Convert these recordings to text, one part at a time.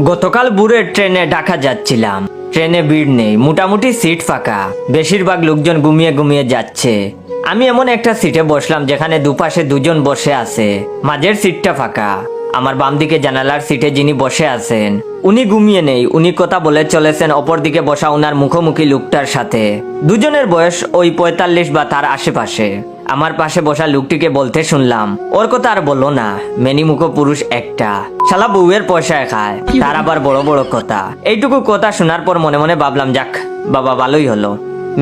গতকাল ভোরে ট্রেনে ঢাকা যাচ্ছিলাম। ট্রেনে ভিড় নেই, মোটামুটি সিট ফাঁকা, বেশিরভাগ লোকজন ঘুমিয়ে ঘুমিয়ে যাচ্ছে। আমি এমন একটা সিটে বসলাম যেখানে দুপাশে দুজন বসে আছে, মাঝের সিটটা ফাঁকা। আমার বাম দিকে জানালার সিটে যিনি বসে আছেন উনি ঘুমিয়ে নেই, উনি কথা বলে চলেছেন অপর দিকে বসা উনার মুখোমুখি লোকটার সাথে। দুজনের বয়স ওই 45 বা তার আশেপাশে। আমার পাশে বসা লোকটিকে বলতে শুনলাম, ওর কথা আর বলো না, মেনিমুখো পুরুষ একটা, শালা বউয়ের পয়সায় খায়, তার আবার বড় বড় কথা। এইটুকু কথা শোনার পর মনে মনে ভাবলাম, যাক বাবা ভালোই হলো।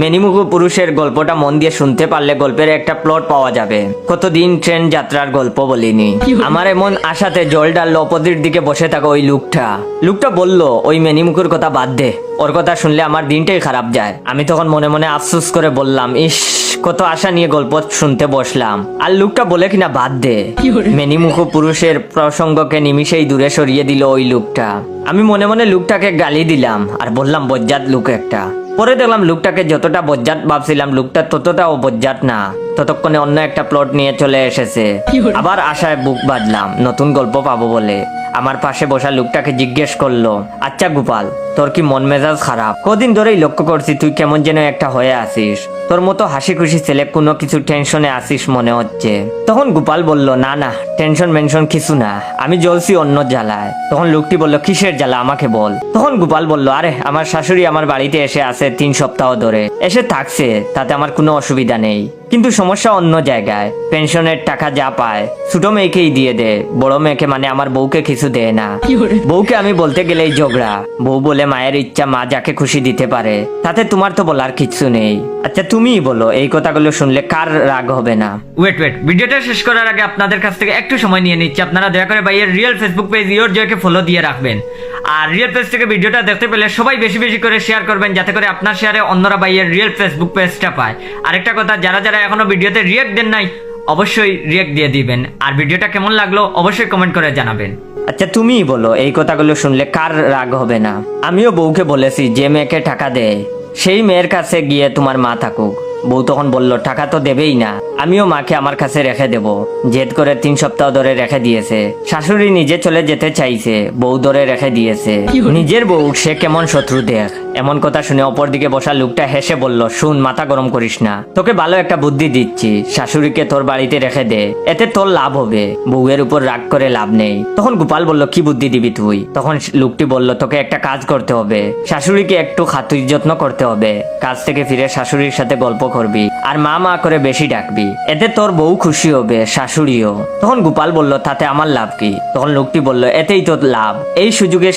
মেনিমুখো পুরুষের গল্পটা মন দিয়ে শুনতে পারলে গল্পের একটা প্লট পাওয়া যাবে। কতদিন ট্রেন যাত্রার গল্প বলিনি। আমার এমন আশাতে জল ডাললো অপোজিট দিকে বসে থাকা ওই লোকটা বলল, ওই মেনিমুখোর কথা বাদ দে, ওর কথা শুনলে আমার দিনটাই খারাপ যায়। আমি তখন মনে মনে আফসোস করে বললাম, ইস কত আশা নিয়ে গল্প শুনতে বসলাম, আর লোকটা বলে কিনা বাদ দে। মেনিমুখো পুরুষের প্রসঙ্গকে নিমিষেই দূরে সরিয়ে দিল ওই লোকটা। আমি মনে মনে লোকটাকে গালি দিলাম আর বললাম, বজ্জাত লোক একটা। পরে দেখলাম লোকটাকে যতটা বজ্জাত ভাবছিলাম লোকটা ততটাও বজ্জাত না। ততক্ষণে অন্য একটা প্লট নিয়ে চলে এসেছে। আবার আশায় বুক বাঁধলাম নতুন গল্প পাবো বলে। আমার পাশে বসা লোকটাকে জিজ্ঞেস করলো, আচ্ছা গোপাল, তোর কি মন মেজাজ খারাপ? কদিন ধরেই লক্ষ্য করছি তুই কেমন যেন একটা হয়ে আসিস, তোর মতো হাসি খুশি ছেলে কোনো কিছু টেনশনে আসিস মনে হচ্ছে। তখন গোপাল বলল, না না, টেনশন মেনশন কিছু না, আমি জ্বলছি অন্য জ্বালায়। তখন লোকটি বলল, কিসের জ্বালা আমাকে বল। তখন গোপাল বলল, আরে আমার শাশুড়ি আমার বাড়িতে এসে আছে 3 সপ্তাহ ধরে, এসে থাকছে, তাতে আমার কোনো অসুবিধা নেই, কিন্তু সমস্যা অন্য জায়গায়। পেনশনের টাকা যা পায় ছোট মেয়েকেই দিয়ে দে, বড় মেয়েকে মানে আমার বউকে কিছু দেয় না। বউকে আমি বলতে গেলেই ঝগড়া। বউ বলে মায়ের ইচ্ছা মা যাকে খুশি দিতে পারে, তাতে তোমার তো বলার কিছু নেই। আচ্ছা তুমিই বলো, এই কথাগুলো শুনলে কার রাগ হবে না? ওয়েট, ভিডিওটা শেষ করার আগে আপনাদের কাছ থেকে একটু সময় নিয়ে নিচ্ছি। আপনারা দয়া করে ভাইয়ের রিয়েল ফেসবুক পেজ ইওর জয়কে ফলো দিয়ে রাখবেন। আর রিয়েল পেজ থেকে ভিডিওটা দেখতে পেলে সবাই বেশি বেশি করে শেয়ার করবেন, যাতে করে আপনার শেয়ারে অন্যরা ভাইয়ের রিয়েল ফেসবুক পেজটা পায়। আরেকটা কথা, যারা যারা এখনো ভিডিওতে রিয়েক্ট দেন নাই অবশ্যই রিয়েক্ট দিয়ে দিবেন। আর ভিডিওটা কেমন লাগলো অবশ্যই কমেন্ট করে জানাবেন। আচ্ছা তুমিই বলো, এই কথাগুলো শুনলে কার রাগ হবে না? আমিও বউকে বলেছি যে মেয়েকে টাকা দেয় সেই মেয়ের কাছে গিয়ে তোমার মা থাকুক। বউ তখন বলল, টাকা তো দেবেই না, আমিও মাকে আমার কাছে রেখে দেব। জেদ করে 3 সপ্তাহ ধরে রেখে দিয়েছে। শাশুড়ি নিজে চলে যেতে চাইছে, বউ ধরে রেখে দিয়েছে। নিজের বউ সে কেমন শত্রু দেখ। এমন কথা শুনে অপর দিকে বসা লোকটা হেসে বলল, শুন, মাথা গরম করিস না, তোকে ভালো একটা বুদ্ধি দিচ্ছি, শাশুড়িকে তোর বাড়িতে রেখে দে, এতে তোর লাভ হবে, বউয়ের উপর রাগ করে লাভ নেই। তখন গোপাল বলল, কি বুদ্ধি দিবি তুই? তখন লোকটি বলল, তোকে একটা কাজ করতে হবে, শাশুড়িকে একটু খাতির যত্ন করতে হবে, কাজ থেকে ফিরে শাশুড়ির সাথে গল্প করবি আর মা মা করে বেশি ডাকবি, এতে তোর বউ খুশি হবে, শাশুড়িও। তখন গোপাল বলল, তাতে আমার লাভ কি? তখন লোকটি বলল, এতেই তোর লাভ, এই সুযোগে